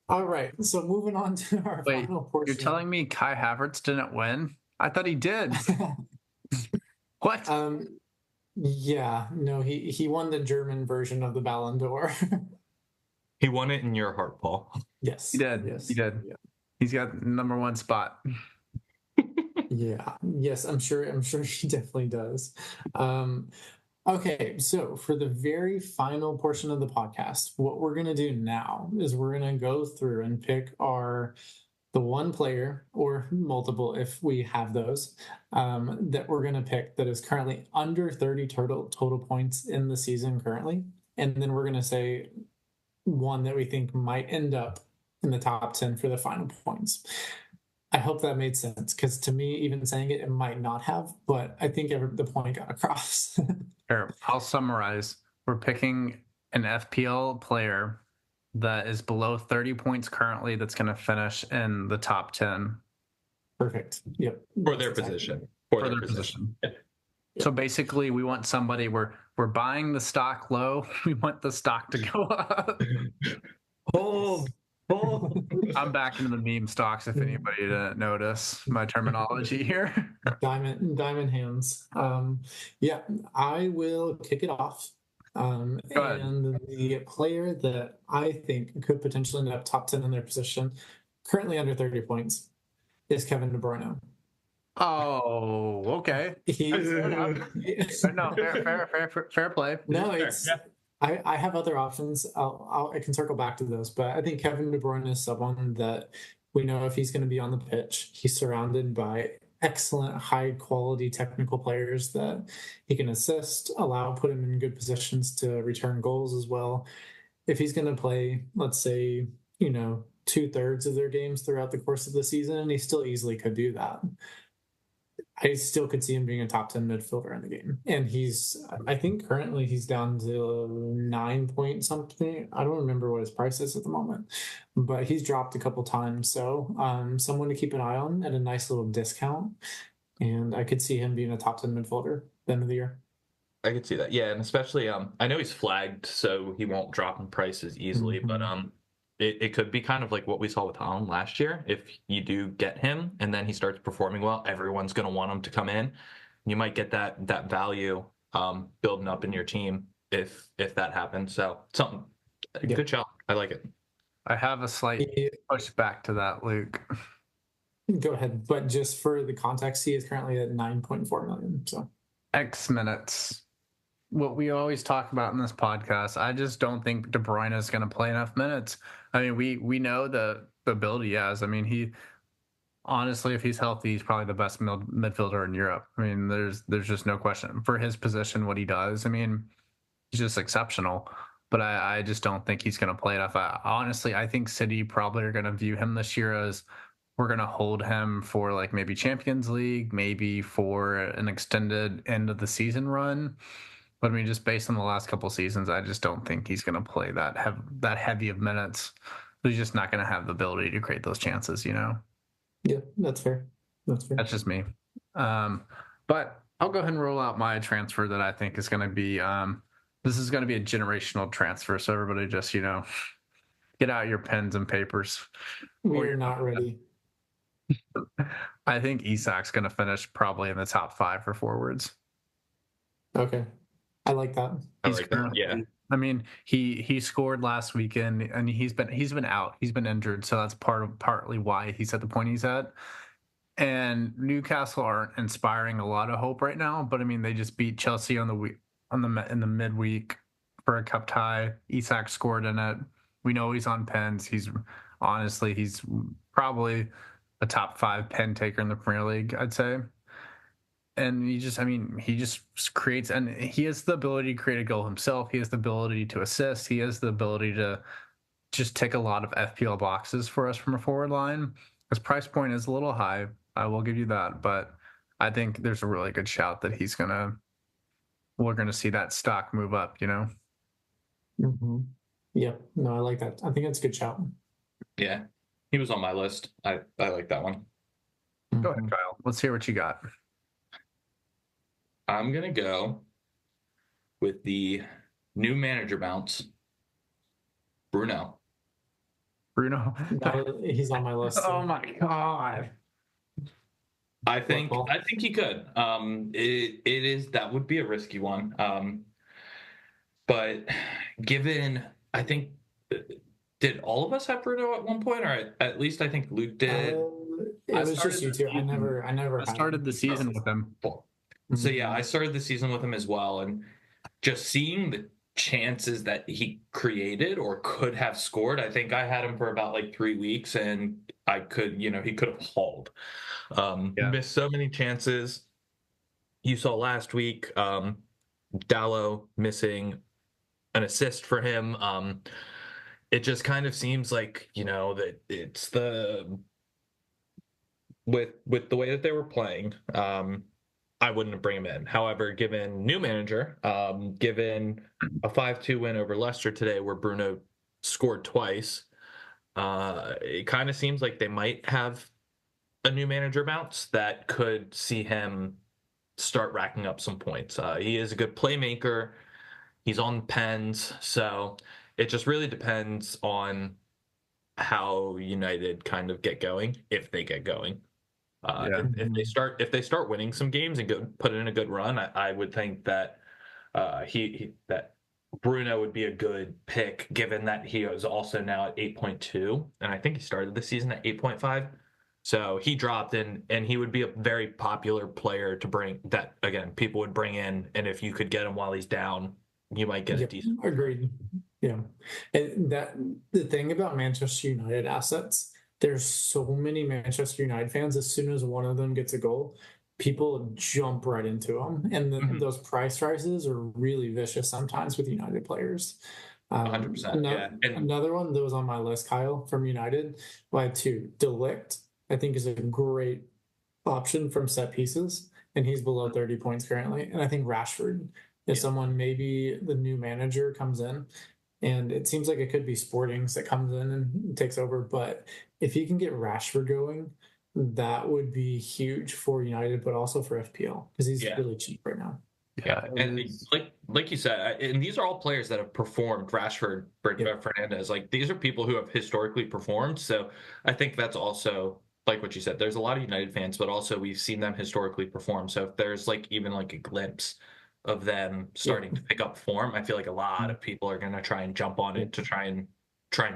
All right, so moving on to our Wait, final you're portion. telling me Kai Havertz didn't win? I thought he did. What? Yeah, no, he won the German version of the Ballon d'Or. He won it in your heart, Paul. Yes, He did. He yes, did. yeah, He's got number one spot. yeah, yes. I'm sure he definitely does. Um, okay, so for the very final portion of the podcast, what we're gonna do now is we're gonna go through and pick the one player or multiple if we have those that we're going to pick that is currently under 30 total points in the season currently, and then we're going to say one that we think might end up in the top 10 for the final points. I hope that made sense because to me, even saying it might not have, but I think the point got across. Here, I'll summarize. We're picking an FPL player that is below 30 points currently that's going to finish in the top 10. Perfect. Yep. For That's their exactly position. right. For their position. Yeah. So basically, we want somebody. We're buying the stock low. We want the stock to go up. Hold. I'm back into the meme stocks. If anybody didn't notice my terminology here. Diamond hands. Yeah, I will kick it off. Go ahead. And the player that I think could potentially end up top 10 in their position, currently under 30 points, is Kevin De Bruyne. Oh, okay. He's Fair enough. No, fair play. no, Fair, it's yeah. I have other options. I can circle back to those, but I think Kevin De Bruyne is someone that we know if he's going to be on the pitch, he's surrounded by excellent, high quality technical players that he can assist, put him in good positions to return goals as well. If he's going to play, let's say, 2/3 of their games throughout the course of the season, he still easily could do that. I still could see him being a top 10 midfielder in the game. And I think currently he's down to 9 point something. I don't remember what his price is at the moment, but he's dropped a couple times. So, someone to keep an eye on at a nice little discount. And I could see him being a top 10 midfielder at the end of the year. I could see that. Yeah, and especially I know he's flagged, so he won't drop in prices easily, but it could be kind of like what we saw with Holland last year. If you do get him and then he starts performing well, everyone's going to want him to come in. You might get that value building up in your team if that happens. So something good shot. I like it. I have a slight pushback to that, Luke. Go ahead. But just for the context, he is currently at 9.4 million. So X minutes. What we always talk about in this podcast, I just don't think De Bruyne is going to play enough minutes. I mean, we know the ability he has. I mean, he honestly, if he's healthy, he's probably the best midfielder in Europe. I mean, there's just no question for his position, what he does. I mean, he's just exceptional. But I just don't think he's going to play enough. Honestly, I think City probably are going to view him this year as we're going to hold him for like maybe Champions League, maybe for an extended end of the season run. But I mean, just based on the last couple of seasons, I just don't think he's going to play that heavy of minutes. He's just not going to have the ability to create those chances, Yeah, that's fair. That's just me. But I'll go ahead and roll out my transfer that I think is going to be. This is going to be a generational transfer, so everybody just get out your pens and papers. We're not ready. I think Isak's going to finish probably in the top 5 for forwards. Okay. I like that. Yeah. I mean, he scored last weekend, and he's been out. He's been injured, so that's partly why he's at the point he's at. And Newcastle aren't inspiring a lot of hope right now, but I mean, they just beat Chelsea in the midweek for a cup tie. Isak scored in it. We know he's on pens. He's probably a top 5 pen taker in the Premier League, I'd say. And he just creates, and he has the ability to create a goal himself. He has the ability to assist. He has the ability to just tick a lot of FPL boxes for us from a forward line. His price point is a little high. I will give you that, but I think there's a really good shout that we're gonna see that stock move up. Mm-hmm. Yeah, no, I like that. I think that's a good shout. Yeah, he was on my list. I like that one. Go ahead, Kyle. Let's hear what you got. I'm gonna go with the new manager bounce, Bruno. He's on my list. Oh my god! I think he could. That would be a risky one. But given, I think, did all of us have Bruno at one point, or at least I think Luke did. It was just you two. I never started the season with him. So yeah, I started the season with him as well, and just seeing the chances that he created or could have scored, I think I had him for about like 3 weeks, and he could have hauled. Missed so many chances. You saw last week, Dallo missing an assist for him. It just kind of seems like that it's with the way that they were playing. I wouldn't bring him in. However, given new manager, given a 5-2 win over Leicester today where Bruno scored twice, it kind of seems like they might have a new manager bounce that could see him start racking up some points. He is a good playmaker. He's on pens, so it just really depends on how United kind of get going, if they get going. Yeah. If they start winning some games and put in a good run, I would think that that Bruno would be a good pick, given that he is also now at 8.2, and I think he started the season at 8.5. So he dropped in, and he would be a very popular player to bring. That again, people would bring in, and if you could get him while he's down, you might get a decent. Agreed. Yeah, and the thing about Manchester United assets, there's so many Manchester United fans. As soon as one of them gets a goal, people jump right into them, and those price rises are really vicious sometimes with United players. 100%. Yeah, and Another one that was on my list, Kyle, from United. Well, I had two. Delict, I think, is a great option from set pieces, and he's below 30 points currently. And I think Rashford is someone, maybe the new manager comes in, and it seems like it could be Sportings that comes in and takes over. But if he can get Rashford going, that would be huge for United, but also for FPL because he's really cheap right now. Yeah, and like you said, and these are all players that have performed. Rashford, Fernandez, like these are people who have historically performed. So I think that's also like what you said. There's a lot of United fans, but also we've seen them historically perform. So if there's like even like a glimpse of them starting to pick up form, I feel like a lot of people are going to try and jump on it to try and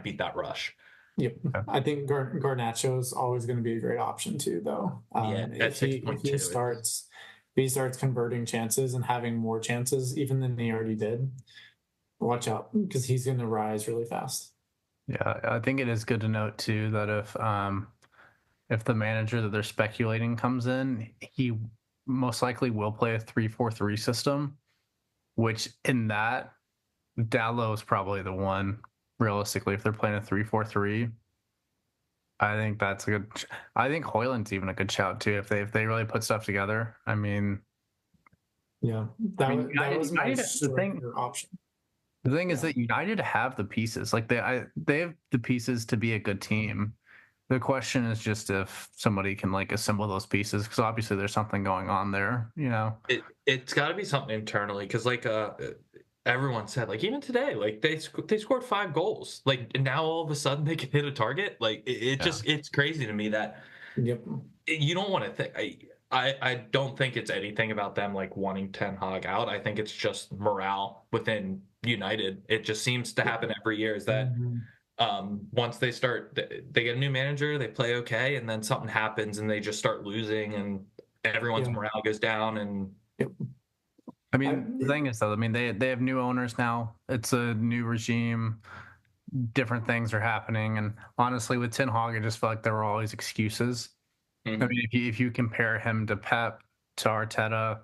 beat that rush. Yep, I think Garnacho is always going to be a great option too, though. At 6.2, if he starts converting chances and having more chances even than he already did, watch out because he's going to rise really fast. Yeah, I think it is good to note too that if the manager that they're speculating comes in, he most likely will play a 3-4-3 system, which in that Dallo is probably the one. Realistically, if they're playing a 3-4-3, I think that's a good. I think Hoyland's even a good shout too if they really put stuff together. I mean, that was my option. The thing is that United have the pieces. Like they have the pieces to be a good team. The question is just if somebody can like assemble those pieces, because obviously there's something going on there. It's got to be something internally, because like everyone said, like even today, like they scored 5 goals, like and now all of a sudden they can hit a target. Like it's crazy to me that you don't want to think. I don't think it's anything about them like wanting Ten Hag out. I think it's just morale within United. It just seems to happen every year. Is that once they get a new manager, they play okay, and then something happens and they just start losing, and everyone's morale goes down. And I mean, the thing is though, I mean they have new owners now. It's a new regime. Different things are happening, and honestly, with Ten Hag, I just felt like there were always excuses. I mean, if you compare him to Pep, to Arteta,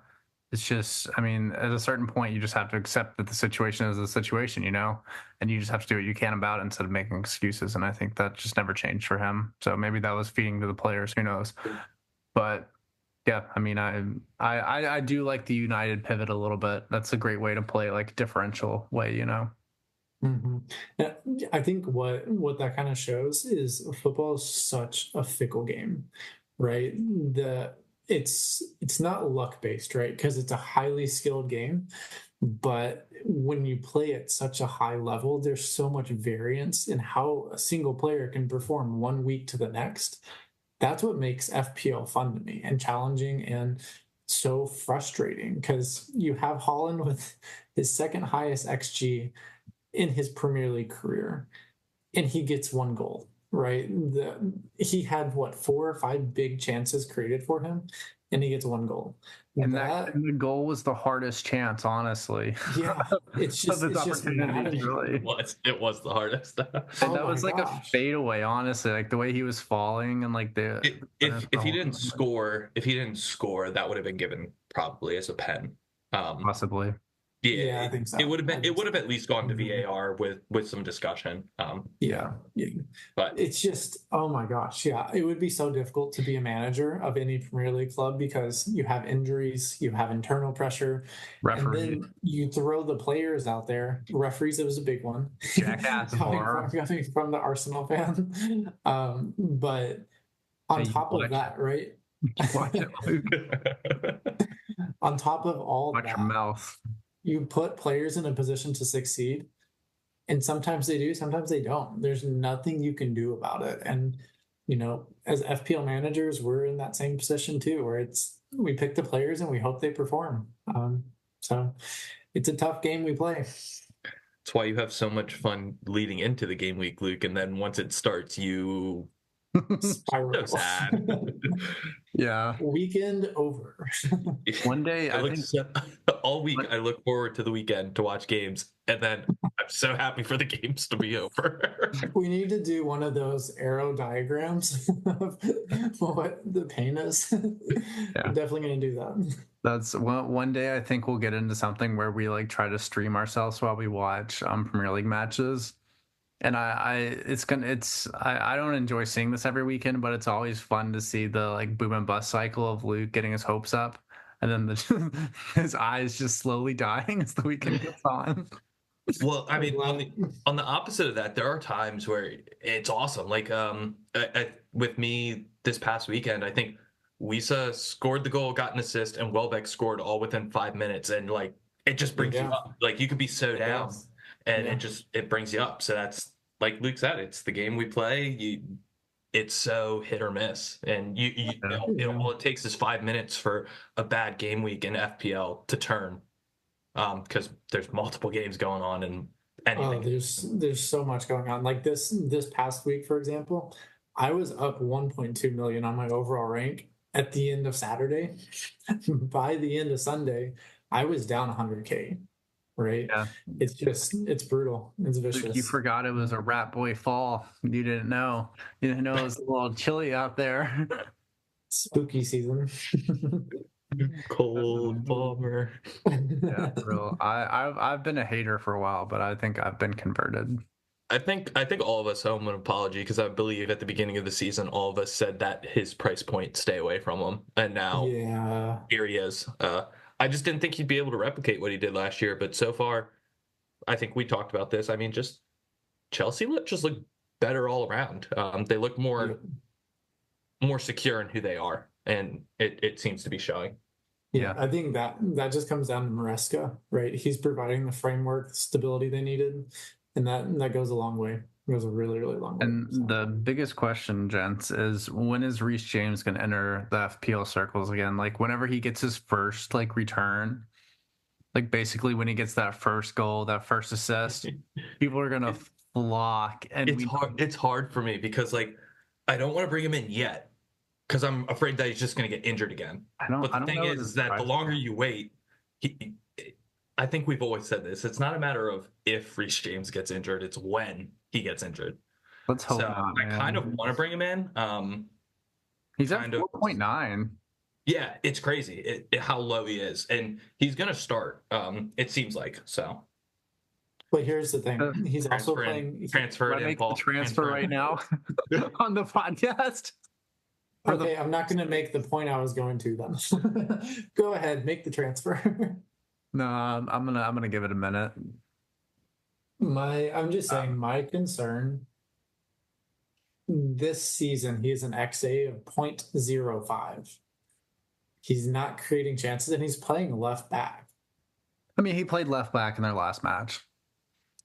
it's just, I mean, at a certain point, you just have to accept that the situation is the situation, and you just have to do what you can about it instead of making excuses. And I think that just never changed for him. So maybe that was feeding to the players, who knows? But yeah, I mean, I do like the United pivot a little bit. That's a great way to play, like differential way, I think what that kind of shows is football is such a fickle game, right? It's not luck based, right? Because it's a highly skilled game, but when you play at such a high level, there's so much variance in how a single player can perform one week to the next. That's what makes FPL fun to me and challenging and so frustrating, because you have Holland with his second highest XG in his Premier League career, and he gets 1 goal, right? He had 4 or 5 big chances created for him, and he gets 1 goal. And the goal was the hardest chance, honestly. Yeah, it's just maddening. Really. It was the hardest. And that was like a fadeaway, honestly. Like the way he was falling, and like if he didn't score, that would have been given probably as a pen. Possibly. Yeah, I think so. It would have at least gone to VAR with some discussion. Yeah. But it's just, oh my gosh, yeah, it would be so difficult to be a manager of any Premier League club because you have injuries, you have internal pressure, and then you throw the players out there. Referees, it was a big one. Jackass coming from the Arsenal fan, but On Hey, you top of watch, that, right? you watch it, Luke. On top of all Watch your that, mouth. you put players in a position to succeed, and sometimes they do, sometimes they don't. There's nothing you can do about it. And as FPL managers, we're in that same position too, where it's we pick the players and we hope they perform. So it's a tough game we play. That's why you have so much fun leading into the game week, Luke, and then once it starts, you so Spiral. sad. Yeah. Weekend over. One day, I I look think. all week. I look forward to the weekend to watch games, and then I'm so happy for the games to be over. We need to do one of those arrow diagrams of what the pain is. Yeah. We're definitely going to do that. That's one day I think we'll get into something where we like try to stream ourselves while we watch Premier League matches. And I don't enjoy seeing this every weekend, but it's always fun to see the like boom and bust cycle of Luke getting his hopes up and then his eyes just slowly dying as the weekend goes on. Well, I I'm mean, glad. on the opposite of that, there are times where it's awesome. Like with me this past weekend, I think Wisa scored the goal, got an assist, and Welbeck scored all within 5 minutes, and like it just brings you Yeah, up. Like you could be so it down, does. and Yeah. it brings you up. So that's like Luke said, it's the game we play. It's so hit or miss, and Yeah. all it takes is 5 minutes for a bad game week in FPL to turn, because there's multiple games going on and Oh, anything. there's so much going on. Like this past week, for example, I was up 1.2 million on my overall rank at the end of Saturday. By the end of Sunday, I was down 100K, right? Yeah. It's brutal. It's Luke, you vicious. forgot it was a Rat Boy fall. You didn't know. You didn't know it was a little chilly out there. Spooky season. Cold bomber. Yeah, for real. I've been a hater for a while, but I think I've been converted. I think all of us owe him an apology because I believe at the beginning of the season, all of us said that his price point, stay away from him, and now Yeah. here he is. I just didn't think he'd be able to replicate what he did last year, but so far, I think we talked about this. I mean, just Chelsea look better all around. They look Yeah. more secure in who they are, and it seems to be showing. Yeah, I think that just comes down to Maresca, right? He's providing the framework, the stability they needed, and that goes a long way. It goes a really, really long way. And So. the biggest question, gents, is when is Reece James going to enter the FPL circles again? Like whenever he gets his first like return, like basically when he gets that first goal, that first assist, people are going to flock. And It's hard. It's hard for me because like I don't want to bring him in yet because I'm afraid that he's just going to get injured again. But I the don't thing know what his is that the price longer point. you wait, I think we've always said this. It's not a matter of if Reece James gets injured; it's when he gets injured. Let's hope So not, I kind of man. want to bring him in. He's at Kind of. 4.9. Yeah, it's crazy how low he is, and he's going to start. It seems like so. But here's the thing: he's also Transfer in, playing. transfer Do I it in, make the Paul. transfer right In. now on the podcast? Okay, I'm not going to make the point I was going to then. Go ahead, make the transfer. No, I'm gonna give it a minute. I'm just saying, my concern this season, he has an XA of 0.05. He's not creating chances, and he's playing left back. I mean, he played left back in their last match.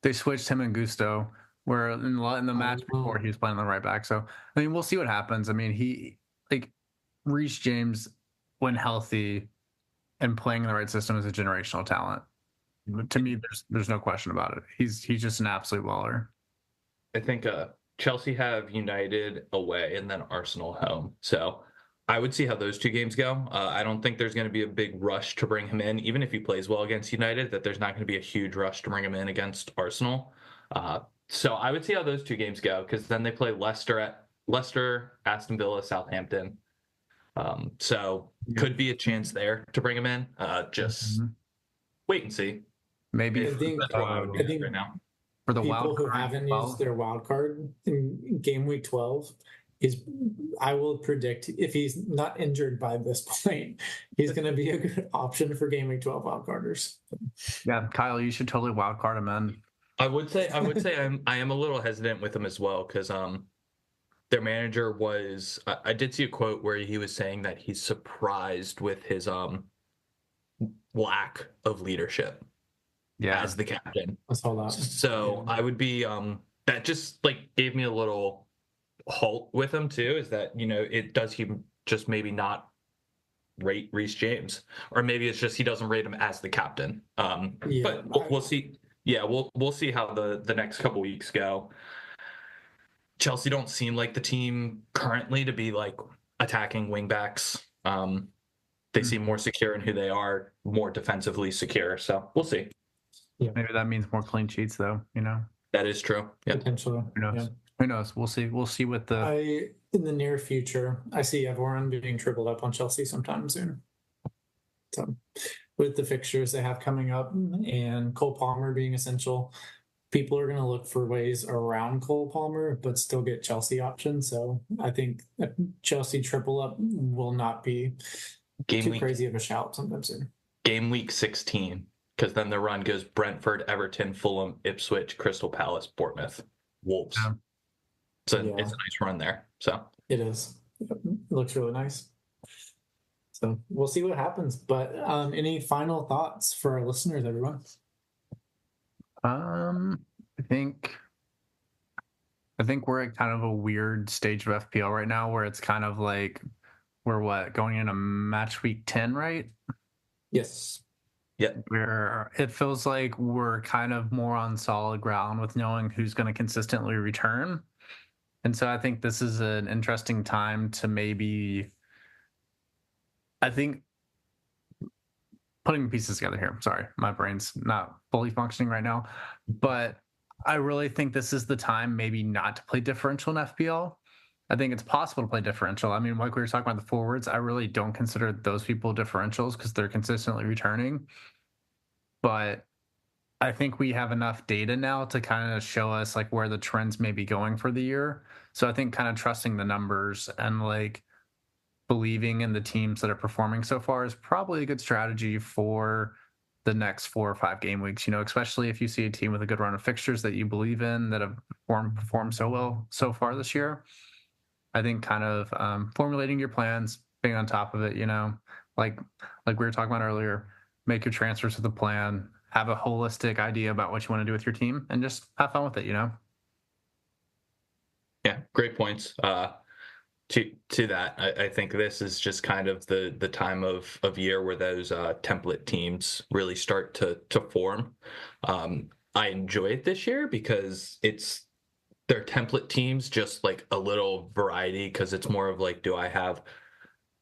They switched him and Gusto, where in the match before he was playing the right back. So I mean, we'll see what happens. I mean, he like Reece James, when healthy and playing in the right system, is a generational talent. To me, there's no question about it. He's just an absolute baller. I think Chelsea have United away and then Arsenal home. So I would see how those two games go. I don't think there's going to be a big rush to bring him in, even if he plays well against United. That there's not going to be a huge rush to bring him in against Arsenal. So I would see how those two games go because then they play Leicester, Aston Villa, Southampton. So could be a chance there to bring him in. Just wait and see. Maybe I think That's what I would I do think right now. for the people wild who card. haven't used their wild card in game week 12 is, I will predict, if he's not injured by this point, he's going to be a good option for game week 12 wild carders. Yeah, Kyle, you should totally wild card him in. I would say I am a little hesitant with him as well because their manager was. I did see a quote where he was saying that he's surprised with his lack of leadership Yeah. as the captain. I saw that. So Yeah. I would be that just like gave me a little halt with him too. Is that it does he just maybe not rate Reece James, or maybe it's just he doesn't rate him as the captain. Yeah, But we'll see. Yeah, we'll see how the next couple weeks go. Chelsea don't seem like the team currently to be like attacking wingbacks. They seem more secure in who they are, more defensively secure. So we'll see. yeah, Maybe that means more clean sheets, though. That is true. Yeah. potentially. Who knows? Yeah. Who knows? We'll see. We'll see what the. In the near future, I see everyone being tripled up on Chelsea sometime soon. So, with the fixtures they have coming up and Cole Palmer being essential, people are going to look for ways around Cole Palmer, but still get Chelsea options. So, I think a Chelsea triple up will not be too crazy of a shout sometime soon. Game week 16, because then the run goes Brentford, Everton, Fulham, Ipswich, Crystal Palace, Bournemouth, Wolves. Yeah. So it's a nice run there. So it is. It looks really nice. So we'll see what happens. But any final thoughts for our listeners, everyone? I think we're at kind of a weird stage of FPL right now, where it's kind of like we're going into match week 10, right? Yes. Yeah. Where it feels like we're kind of more on solid ground with knowing who's going to consistently return. And so I think this is an interesting time to maybe, I think, putting pieces together here. Sorry, my brain's not fully functioning right now, but I really think this is the time maybe not to play differential in FPL. I think it's possible to play differential. I mean, like we were talking about the forwards, I really don't consider those people differentials because they're consistently returning. But I think we have enough data now to kind of show us like where the trends may be going for the year. So I think kind of trusting the numbers and like believing in the teams that are performing so far is probably a good strategy for the next 4 or 5 game weeks, especially if you see a team with a good run of fixtures that you believe in that have performed so well so far this year. I think kind of formulating your plans, being on top of it, like we were talking about earlier, make your transfers with a plan, have a holistic idea about what you want to do with your team, and just have fun with it, Yeah, great points. To that, I think this is just kind of the time of year where those template teams really start to form. I enjoy it this year because they're template teams, just like a little variety, because it's more of like, do I have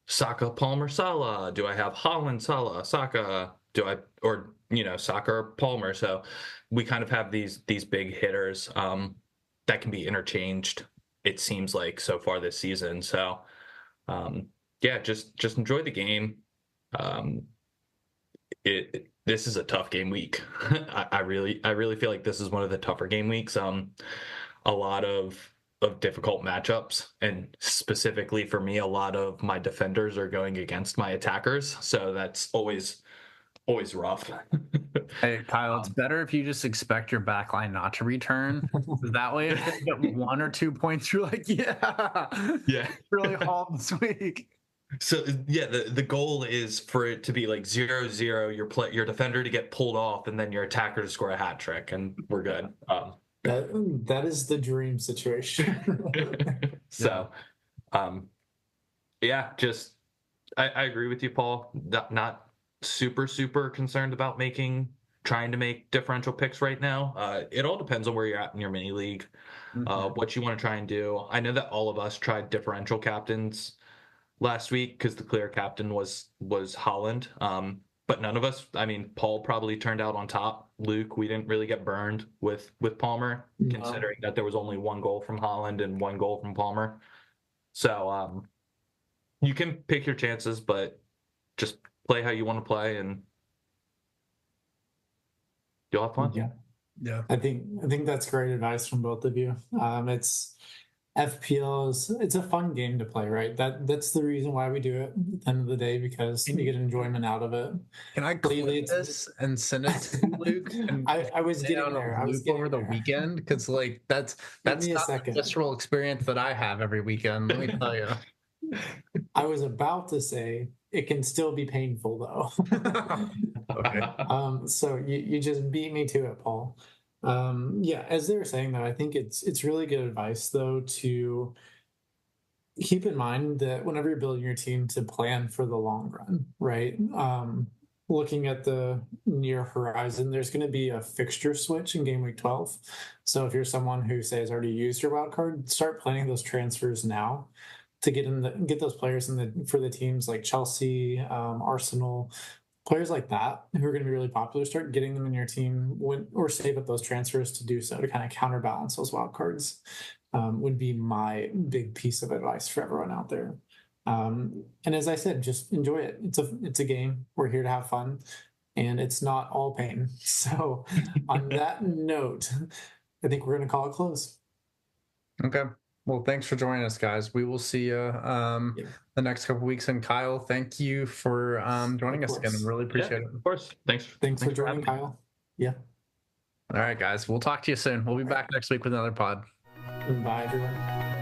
Saka, Palmer, Salah? Do I have Holland, Salah, Saka? Or Saka or Palmer? So we kind of have these big hitters that can be interchanged. It seems like so far this season. So yeah, just enjoy the game. Um, this is a tough game week. I really feel like this is one of the tougher game weeks. A lot of difficult matchups, and specifically for me, a lot of my defenders are going against my attackers, so that's always rough. Hey, Kyle, it's better if you just expect your backline not to return. That way, if they get 1 or 2 points, you're like, Yeah, really hauled this week. So yeah, the goal is for it to be like 0-0, your defender to get pulled off, and then your attacker to score a hat trick, and we're good. That is the dream situation. So, yeah, just I agree with you, Paul. Not super concerned about trying to make differential picks right now. It all depends on where you're at in your mini league, what you want to try and do. I know that all of us tried differential captains last week because the clear captain was Holland. But none of us, I mean, Paul probably turned out on top. Luke, we didn't really get burned with Palmer, considering that there was only 1 goal from Holland and 1 goal from Palmer. So you can pick your chances, but just play how you want to play, and you'll have fun. Yeah. Yeah. I think that's great advice from both of you. It's FPL it's a fun game to play, right? That's the reason why we do it at the end of the day, because you get enjoyment out of it. Can I Lately, clip this and send it to you, Luke? And I was play it getting on there. a I was loop over getting the there. weekend? Because like that's Give me a not the second. visceral experience that I have every weekend. Let me tell you. I was about to say it can still be painful though. Okay. So you just beat me to it, Paul. Yeah, as they were saying though, I think it's really good advice though to keep in mind that whenever you're building your team, to plan for the long run, right? Looking at the near horizon, there's going to be a fixture switch in game week 12. So if you're someone who say has already used your wild card, start planning those transfers now to get those players for the teams like Chelsea, Arsenal, players like that who are going to be really popular. Start getting them in your team or save up those transfers to do so, to kind of counterbalance those wild cards. Would be my big piece of advice for everyone out there. And as I said, just enjoy it. It's a game. We're here to have fun, and it's not all pain. So, on that note, I think we're going to call it close. Okay. Well, thanks for joining us, guys. We will see you the next couple weeks. And Kyle, thank you for joining us again. I really appreciate it. Of course. Thanks for joining, Kyle. Yeah. All right, guys. We'll talk to you soon. We'll be back next week with another pod. Bye, everyone.